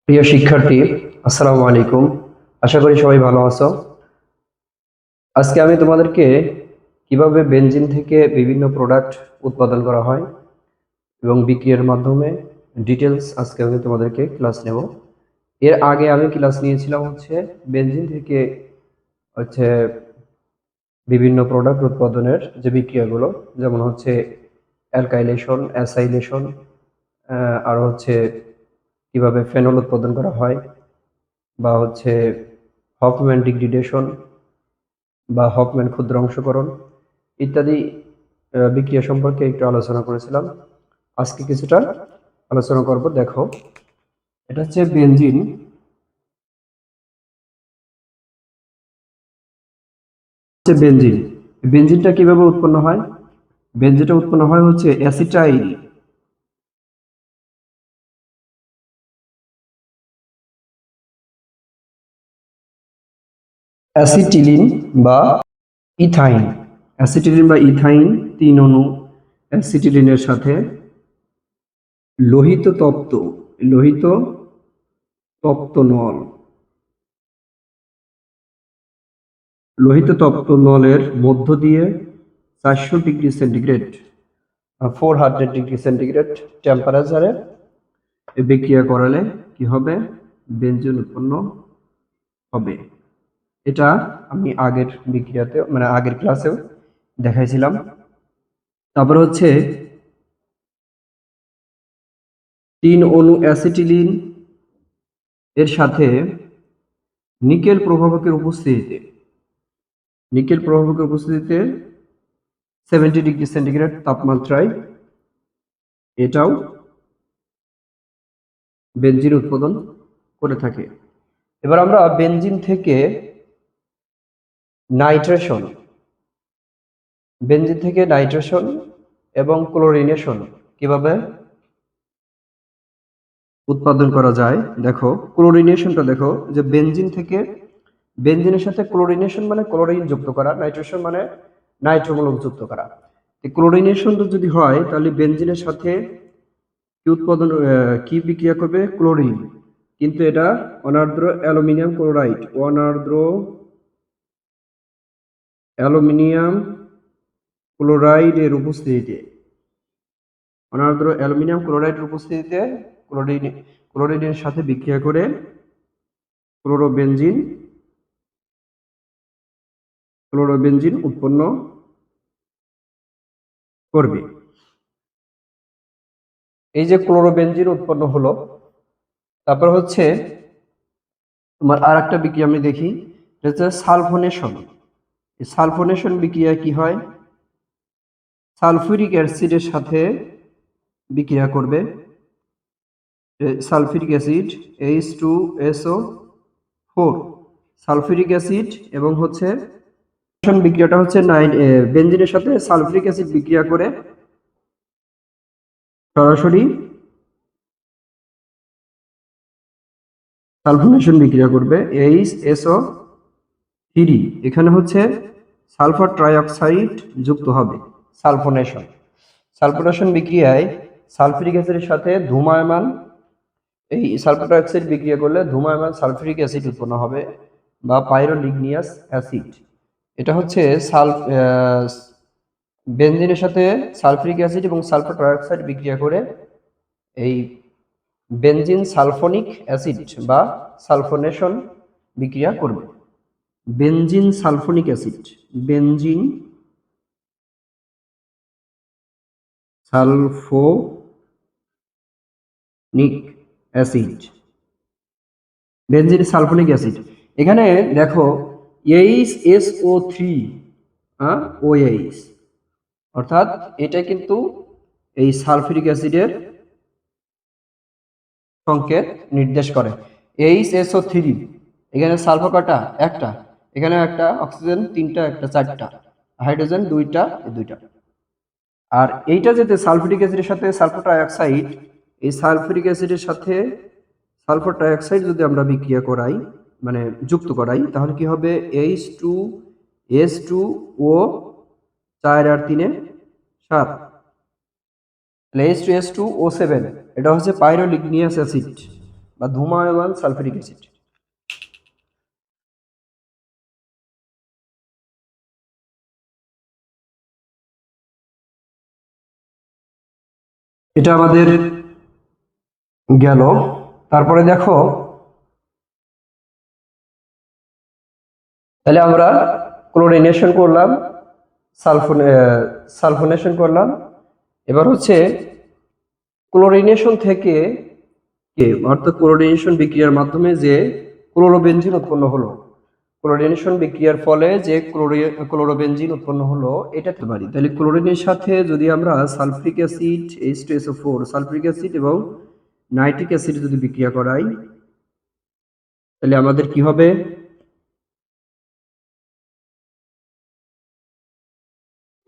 প্রিয় শিক্ষার্থী, আসসালামু আলাইকুম। আশা করি সবাই ভালো আছো। আজকে আমি তোমাদেরকে কিভাবে বেনজিন থেকে বিভিন্ন প্রোডাক্ট উৎপাদন করা হয় এবং বিক্রিয়ার মাধ্যমে ডিটেলস আজকে আমি তোমাদেরকে ক্লাস নেব। এর আগে আমি ক্লাস নিয়েছিলাম বেনজিন থেকে হচ্ছে বিভিন্ন প্রোডাক্ট উৎপাদনের যে বিক্রিয়াগুলো, যেমন অ্যালকাইলেশন, অ্যাসাইলেশন, আর কিভাবে ফেনল উৎপাদন করা হয়, বা হফম্যান ডিগ্রিডেশন বা হফম্যান ক্ষুদ্রাংশকরণ ইত্যাদি বিক্রিয়া সম্পর্কে একটু আলোচনা করেছিলাম। আজকে কিছুটা আলোচনা করব। দেখো, এটা হচ্ছে বেনজিন। বেনজিন বেনজিনটা কিভাবে উৎপন্ন হয়? বেনজিনটা উৎপন্ন হয় অ্যাসিটাইল অ্যাসিটিলিন বা ইথাইন। অ্যাসিটিলিন বা ইথাইন 3 অণু অ্যাসিটিলিনের সাথে লোহিত তপ্ত লোহিত তপ্ত নল লোহিত তপ্ত নলের মধ্য দিয়ে 400 ডিগ্রি সেন্টিগ্রেড 400 ডিগ্রি সেন্টিগ্রেড টেম্পারেচারে বিক্রিয়া করালে কি হবে? বেনজিন উৎপন্ন হবে। এটা আমি আগের বিক্রিয়াতে মানে আগের ক্লাসেও দেখাইছিলাম। তারপর 3 অণু অ্যাসিটিলিন এর সাথে নিকেল প্রভাবকের উপস্থিতিতে 70 ডিগ্রি সেন্টিগ্রেড তাপমাত্রায় এটাও বেনজিন উৎপাদন করে থাকে। এবার আমরা বেনজিন থেকে নাইট্রেশন এবং ক্লোরিনেশন কিভাবে উৎপাদন করা যায়। দেখো, ক্লোরিনেশনটা দেখো, যে বেনজিনের সাথে ক্লোরিনেশন মানে ক্লোরিন যুক্ত করা, নাইট্রেশন মানে নাইট্রোমূলক যুক্ত করা। ক্লোরিনেশন যদি হয় তাহলে বেনজিনের সাথে কি বিক্রিয়া করবে? ক্লোরিন। কিন্তু এটা অনার্দ্র অ্যালুমিনিয়াম ক্লোরাইডের উপস্থিতিতে ক্লোরিনের সাথে বিক্রিয়া করে ক্লোরোবেনজিন উৎপন্ন করবে। এই যে ক্লোরোবেনজিন উৎপন্ন হলো, তারপর তোমার আর একটা বিক্রিয়া আমি দেখি, সালফোনেশন। সালফোনেশন বিক্রিয়া কি হয়? সালফিউরিক অ্যাসিডের সাথে বিক্রিয়া করবে। Sulphuric acid H2SO4, sulphuric acid এবং বিক্রিয়াটা বেনজিনের সাথে সালফিউরিক অ্যাসিড বিক্রিয়া করে সরাসরি সালফোনেশন বিক্রিয়া করবে। HSO3, এখানে সালফার ট্রাইঅক্সাইড যুক্ত হবে। সালফোনেশন বিক্রিয়ায় সালফিউরিক অ্যাসিডের সাথে সালফার ট্রাইঅক্সাইড বিক্রিয়া করলে ধূমায়মান সালফিউরিক অ্যাসিড উৎপন্ন হবে বা পাইরোলিগনিয়াস অ্যাসিড। এটা বেনজিনের সাথে সালফিউরিক অ্যাসিড এবং সালফার ট্রাইঅক্সাইড বিক্রিয়া করে এই বেনজিন সালফোনিক অ্যাসিড বা সালফোনেশন বিক্রিয়া করবে। Benzene sulphonic acid benzene sulphonic acid benzene sulphonic acid. এখানে দেখো HSO3 OH, অর্থাৎ এটা কিন্তু এই সালফিউরিক অ্যাসিডের সংকেত নির্দেশ করে। HSO3, এখানে সালফার কটা? একটা, এখানে একটা, অক্সিজেন 3টা, একটা 4টা, হাইড্রোজেন 2টা, 2টা। আর এইটা যেতে সালফিউরিক অ্যাসিডের সাথে সালফার ট্রাইঅক্সাইড, এই সালফিউরিক অ্যাসিডের সাথে সালফার ট্রাইঅক্সাইড যদি আমরা বিক্রিয়া করাই, মানে যুক্ত করাই, তাহলে কি হবে? H2S2O 4 আর 3 7, H2S2O7, এটা পাইরোলিগনিয়াস অ্যাসিড। বা ধূমায়মান সালফিউরিক অ্যাসিড। এটা আমাদের গেল। তারপরে দেখো, তাহলে আমরা ক্লোরিনেশন করলাম, সালফোনেশন করলাম। এবার হচ্ছে ক্লোরিনেশন থেকে অর্থাৎ ক্লোরিনেশন বিক্রিয়ার মাধ্যমে যে ক্লোরোবেনজিন উৎপন্ন হলো, ক্লোরিনেশন বিক্রিয়ার ফলে যে ক্লোরোবেনজিন উৎপন্ন হলো, এটা পারি। তাহলে ক্লোরিনের সাথে যদি আমরা sulphuric acid, H2SO4 sulphuric acid এবং নাইট্রিক অ্যাসিড যদি বিক্রিয়া করাই, তাহলে আমাদের কি হবে?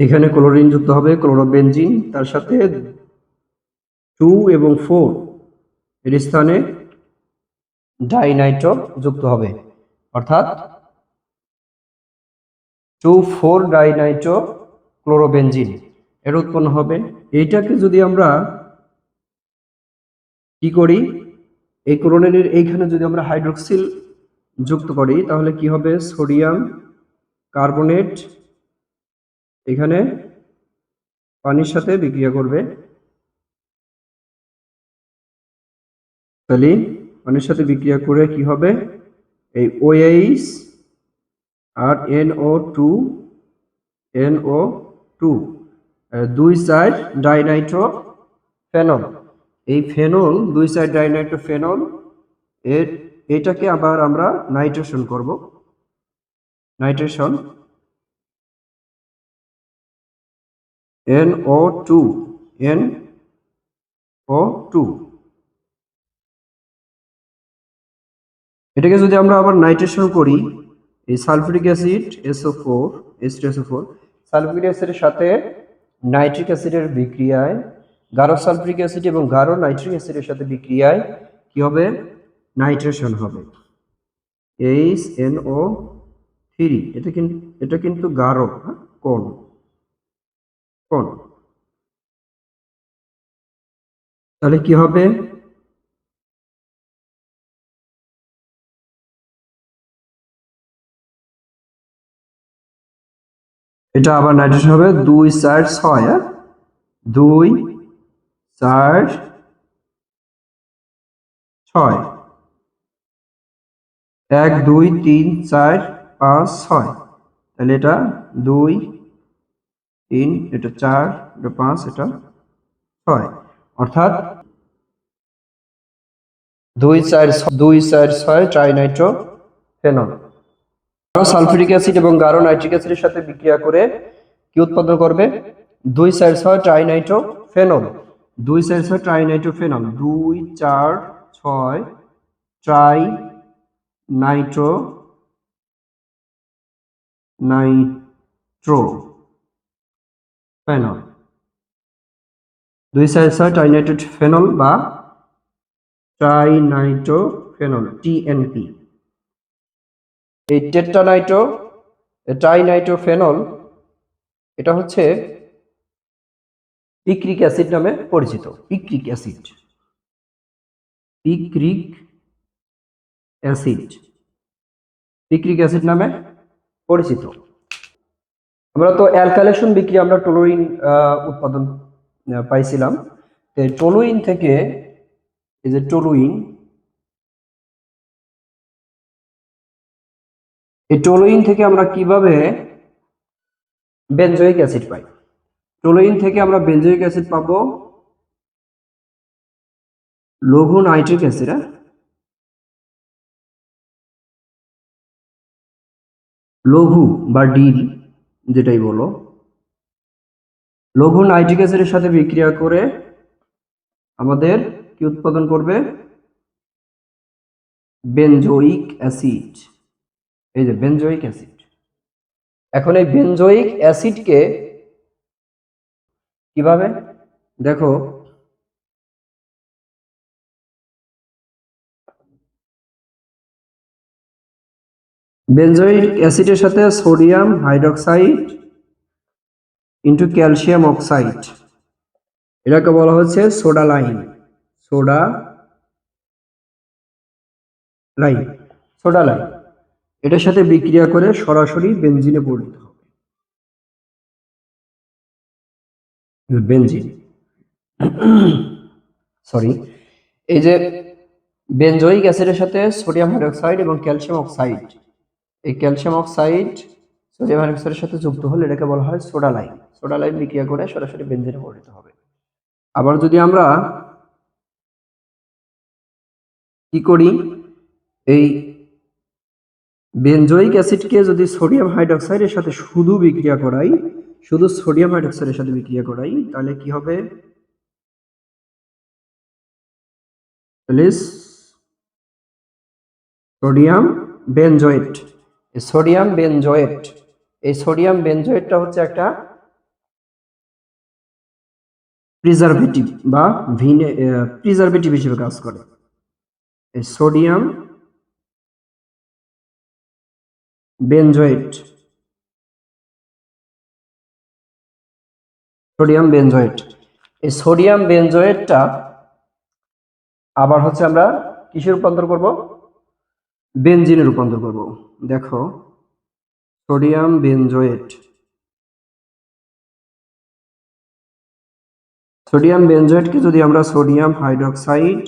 এখানে ক্লোরিন যুক্ত হবে ক্লোরোবেনজিন, তার সাথে 2 এবং 4 এর স্থানে ডাইনাইট্রো যুক্ত হবে, অর্থাৎ 2,4 ডাইনাইট্রো ক্লোরোবেনজিন এর উৎপন্ন হবে। এইটাকে যদি আমরা কি করি, এই ক্লোরিনের এইখানে যদি আমরা হাইড্রোক্সিল যুক্ত করি, তাহলে কি হবে? সোডিয়াম কার্বনেট এখানে পানির সাথে বিক্রিয়া করবে, তাহলে পানির সাথে বিক্রিয়া করে কি হবে? এই OH আর NO2 2,4 ডাইনাইট্রো ফেনল। এই ফেনল 2,4 ডাইনাইট্রো ফেনল এটাকে আবার আমরা নাইট্রেশন করব, নাইট্রেশন NO2 এটাকে যদি আমরা আবার নাইট্রেশন করি, এই sulphuric acid SO4 H2SO4 sulphuric অ্যাসিডের সাথে নাইট্রিক অ্যাসিডের বিক্রিয়ায়, গাঢ় সালফিউরিক অ্যাসিড এবং গাঢ় নাইট্রিক অ্যাসিডের সাথে বিক্রিয়ায় কি হবে? নাইট্রেশন হবে, HNO3। এটা কিন্তু গাঢ়, কোন কোন তাহলে কি হবে? এটা আবার নাইট্রেশন হবে 2,4,6, 2,4,6, 1 2 3 4 5 6, তাহলে এটা 2 3, এটা 4, এটা 5, এটা 6, অর্থাৎ 2,4,6 ট্রাইনাইট্রো ফেনল। গাঢ় সালফিউরিক অ্যাসিড এবং গাঢ় নাইট্রিক অ্যাসিডের সাথে বিক্রিয়া করে কি উৎপাদন করবে? 2,4,6 trinitrophenol, 2,4,6 trinitrophenol, 2,4,6 trinitrophenol, 2,4,6 trinitrophenol বা ট্রাইনাইট্রো ফেনল TNP। এই ট্রাইনাইট্রো ফেনল এটা হচ্ছে পিক্রিক অ্যাসিড নামে পরিচিত। Picric acid, picric acid, picric acid নামে পরিচিত। আমরা তো অ্যালকাইলেশন বিক্রিয়া আমরা টলুইন উৎপাদন পাইছিলাম। টলুইন থেকে এই যে টলুইন, এই টলুইন থেকে আমরা কিভাবে বেনজোইক অ্যাসিড পাই? টলুইন থেকে আমরা বেনজোইক অ্যাসিড পাবো লঘু নাইট্রিক অ্যাসিড, লঘু বা ডিল যেটাই বলো, লঘু নাইট্রিক অ্যাসিডের সাথে বিক্রিয়া করে আমাদের কি উৎপাদন করবে? Benzoic acid. এই যে বেনজোইক অ্যাসিড। এখন এই বেনজোইক অ্যাসিডকে কিভাবে দেখো, বেনজোইক অ্যাসিডের সাথে sodium hydroxide into calcium oxide, এটাকে বলা হচ্ছে soda line, soda lime, soda lime, এটার সাথে বিক্রিয়া করে সরাসরি বেনজিনে পরিণত হবে। বেনজিন, সরি, এই যে বেনজোয়িক অ্যাসিডের সাথে সোডিয়াম হাইড্রোক্সাইড এবং ক্যালসিয়াম অক্সাইড, এই ক্যালসিয়াম অক্সাইড সোডিয়াম হাইড্রোক্সাইডের সাথে যুক্ত হলে এটাকে বলা হয় সোডা লাইম। সোডা লাইম বিক্রিয়া করে সরাসরি বেনজিনে পরিণত হবে। আবার যদি আমরা কি করি, এই বেনজোয়িক অ্যাসিডকে যদি সোডিয়াম হাইড্রোক্সাইডের সাথে শুধু বিক্রিয়া করাই, শুধু সোডিয়াম হাইড্রোক্সাইডের সাথে বিক্রিয়া করাই, তাহলে কি হবে, তাহলে সোডিয়াম বেনজোয়েট। সোডিয়াম বেনজোয়েট, এই সোডিয়াম বেনজোয়েটটা হচ্ছে একটা প্রিজারভেটিভ বা প্রিজারভেটিভ হিসেবে কাজ করে। এই সোডিয়াম বেনজোয়েট, সোডিয়াম বেনজোয়েট, এই সোডিয়াম বেনজোয়েটটা আবার হচ্ছে আমরা কিসে রূপান্তর করব, বেনজিনে রূপান্তর করব। দেখো, সোডিয়াম বেনজোয়েট, সোডিয়াম বেনজোয়েটকে যদি আমরা সোডিয়াম হাইড্রোক্সাইড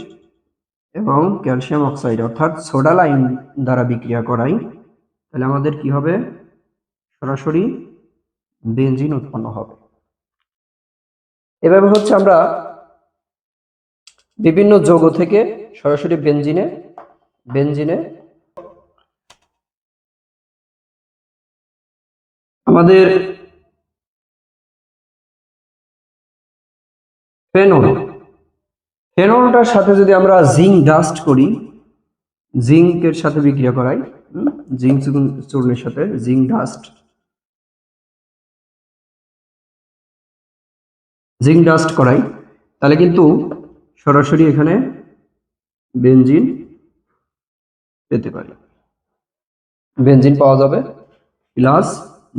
এবং ক্যালসিয়াম অক্সাইড অর্থাৎ সোডা লাইম দ্বারা বিক্রিয়া করাই, তাহলে আমাদের কি হবে, সরাসরি বেনজিন উৎপন্ন হবে। এভাবে হচ্ছে আমরা বিভিন্ন যৌগ থেকে সরাসরি বেনজিনে বেনজিনে আমাদের ফেনল, ফেনলটার সাথে যদি আমরা জিঙ্ক ডাস্ট করি, জিঙ্কের সাথে বিক্রিয়া করাই, জিঙ্ক চূর্ণের সাথে জিঙ্ক ডাস্ট, জিঙ্ক ডাস্ট করাই, তাহলে কিন্তু সরাসরি এখানে বেনজিন পেতে পারি, বেনজিন পাওয়া যাবে, প্লাস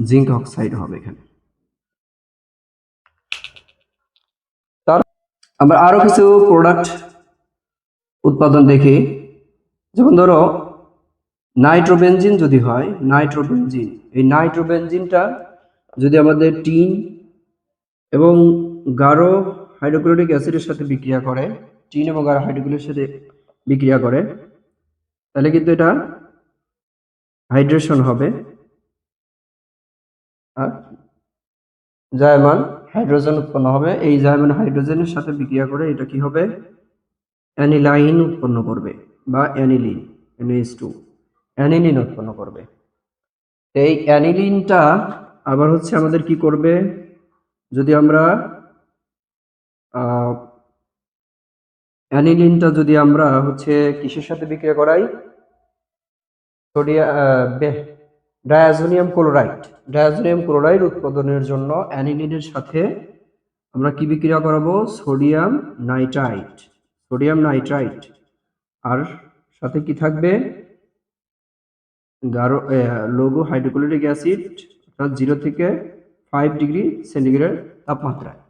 জিঙ্ক অক্সাইড হবে এখানে। তার আমরা আরো কিছু প্রোডাক্ট উৎপাদন দেখি, যেমন ধরো নাইট্রোবেনজিন যদি হয়, নাইট্রোবেনজিন, এই নাইট্রোবেনজিনটা যদি আমাদের টিন এবং গাঢ় হাইড্রোক্লোরিক অ্যাসিডের সাথে বিক্রিয়া করে, টিন এবং গাঢ় হাইড্রোক্লোরিকের সাথে বিক্রিয়া করে, তাহলে কিন্তু এটা হাইড্রেশন হবে, আর জায়মান হাইড্রোজেন উৎপন্ন হবে। এই জায়মান হাইড্রোজেনের সাথে বিক্রিয়া করে এটা কি হবে, অ্যানিলাইন উৎপন্ন করবে বা অ্যানিলিন, NH2 অ্যানিলিন উৎপন্ন করবে। এই অ্যানিলিনটা আবার হচ্ছে আমাদের কি করবে, যদি আমরা অ্যানিলিনটা যদি আমরা হচ্ছে কিসের সাথে বিক্রিয়া করাই, ডায়াজোনিয়াম ক্লোরাইড, ডায়াজোনিয়াম ক্লোরাইড উৎপাদনের জন্য অ্যানিলিনের সাথে আমরা কি বিক্রিয়া করাবো, সোডিয়াম নাইট্রাইট, সোডিয়াম নাইট্রাইট, আর সাথে কি থাকবে, গাঢ় লঘু হাইড্রোক্লোরিক অ্যাসিড, অর্থাৎ 0 থেকে 5 ডিগ্রি সেন্টিগ্রেড তাপমাত্রায়,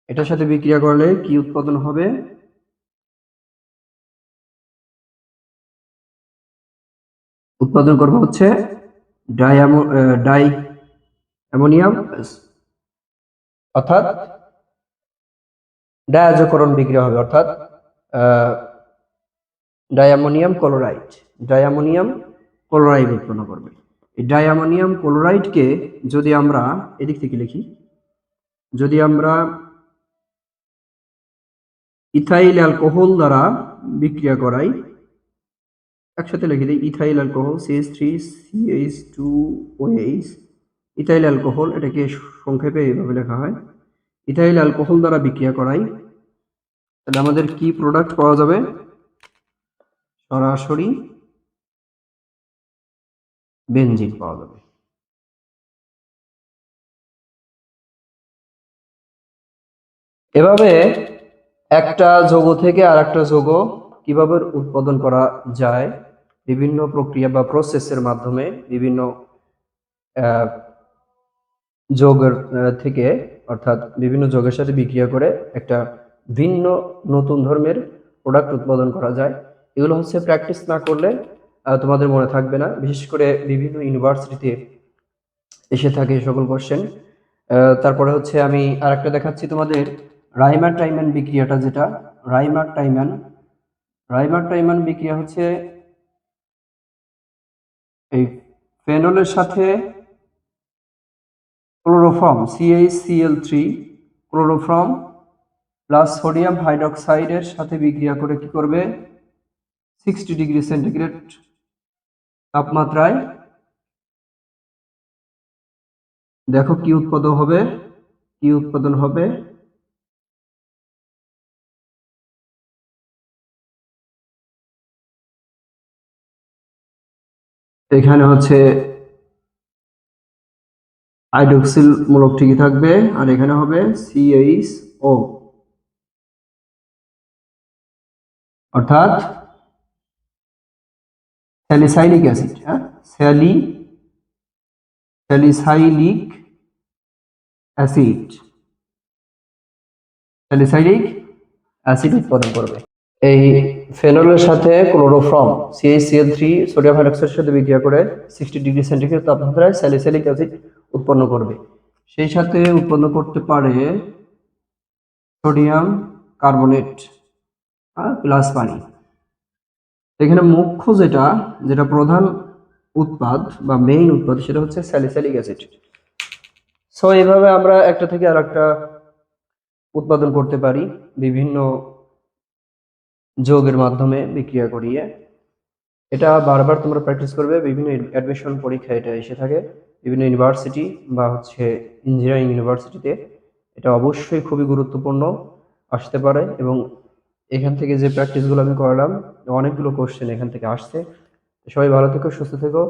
এটার সাথে বিক্রিয়া করলে কি উৎপাদন হবে, উৎপাদন করবো হচ্ছে ডাই অ্যামোনিয়াম, অর্থাৎ ডায়াজোকরণ বিক্রিয়া হবে, অর্থাৎ ডায়ামোনিয়াম ক্লোরাইড, ডায়ামোনিয়াম ক্লোরাইড উৎপন্ন করবে। এই ডায়ামোনিয়াম ক্লোরাইডকে যদি আমরা এদিক থেকে লিখি, যদি আমরা ইথাইল অ্যালকোহল দ্বারা বিক্রিয়া করাই, একসাথে লিখে দিই, ethyl alcohol CH3CH2OH, ethyl alcohol, এটাকে সংক্ষেপে এইভাবে লেখা হয়, ইথাইল অ্যালকোহল দ্বারা বিক্রিয়া করাই, তাহলে আমাদের কি প্রোডাক্ট পাওয়া যাবে, সরাসরি বেনজিন পাওয়া যাবে। এভাবে একটা যৌগ থেকে আর একটা যৌগ কিভাবে উৎপাদন করা যায়, বিভিন্ন প্রক্রিয়া বা প্রসেসের মাধ্যমে, বিভিন্ন যৌগের থেকে, অর্থাৎ বিভিন্ন যৌগের সাথে বিক্রিয়া করে একটা ভিন্ন নতুন ধর্মের প্রোডাক্ট উৎপাদন করা যায়। এগুলো হচ্ছে প্র্যাকটিস না করলে তোমাদের মনে থাকবে না। বিশেষ করে বিভিন্ন ইউনিভার্সিটিতে এসে থাকে এই সকল কোশ্চেন। তারপরে হচ্ছে আমি আরেকটা দেখাচ্ছি তোমাদের, রাইমার টাইম্যান বিক্রিয়াটা, যেটা রাইমার টাইম্যান বিক্রিয়া হচ্ছে এই ফেনলের সাথে chloroform CaCl3, chloroform plus sodium হাইড্রোক্সাইডের সাথে বিক্রিয়া করে কি করবে, 60°C তাপমাত্রায় দেখো কি উৎপাদন হবে। এখানে হচ্ছে হাইড্রোক্সিল মূলক ঠিকই থাকবে, আর এখানে হবে CHO, অর্থাৎ salicylic acid. Salicylic acid salicylic acid উৎপাদন করবে। এই ফেনলের সাথে ক্লোরোফর্ম CaCl3 সোডিয়াম হাইড্রোক্সাইডের সাথে বিক্রিয়া করে 60°C তাপমাত্রায় স্যালিসাইলিক অ্যাসিড উৎপন্ন করবে। সেই সাথে উৎপন্ন করতে পারে সোডিয়াম কার্বনেট প্লাস পানি। এখানে মুখ্য যেটা প্রধান উৎপাদ বা মেইন উৎপাদ, সেটা হচ্ছে স্যালিসাইলিক অ্যাসিড। সো এইভাবে আমরা একটা থেকে আরেকটা উৎপাদন করতে পারি বিভিন্ন যৌগের মাধ্যমে বিক্রিয়া করিয়ে। এটা বারবার তোমরা প্র্যাকটিস করবে, বিভিন্ন অ্যাডমিশন পরীক্ষা এটা এসে থাকে, বিভিন্ন ইউনিভার্সিটি বা হচ্ছে ইঞ্জিনিয়ারিং ইউনিভার্সিটিতে এটা অবশ্যই খুবই গুরুত্বপূর্ণ আসতে পারে। এবং এখান থেকে যে প্র্যাকটিসগুলো আমি করালাম, অনেকগুলো কোশ্চেন এখান থেকে আসছে। সবাই ভালো থেকো, সুস্থ থেকো।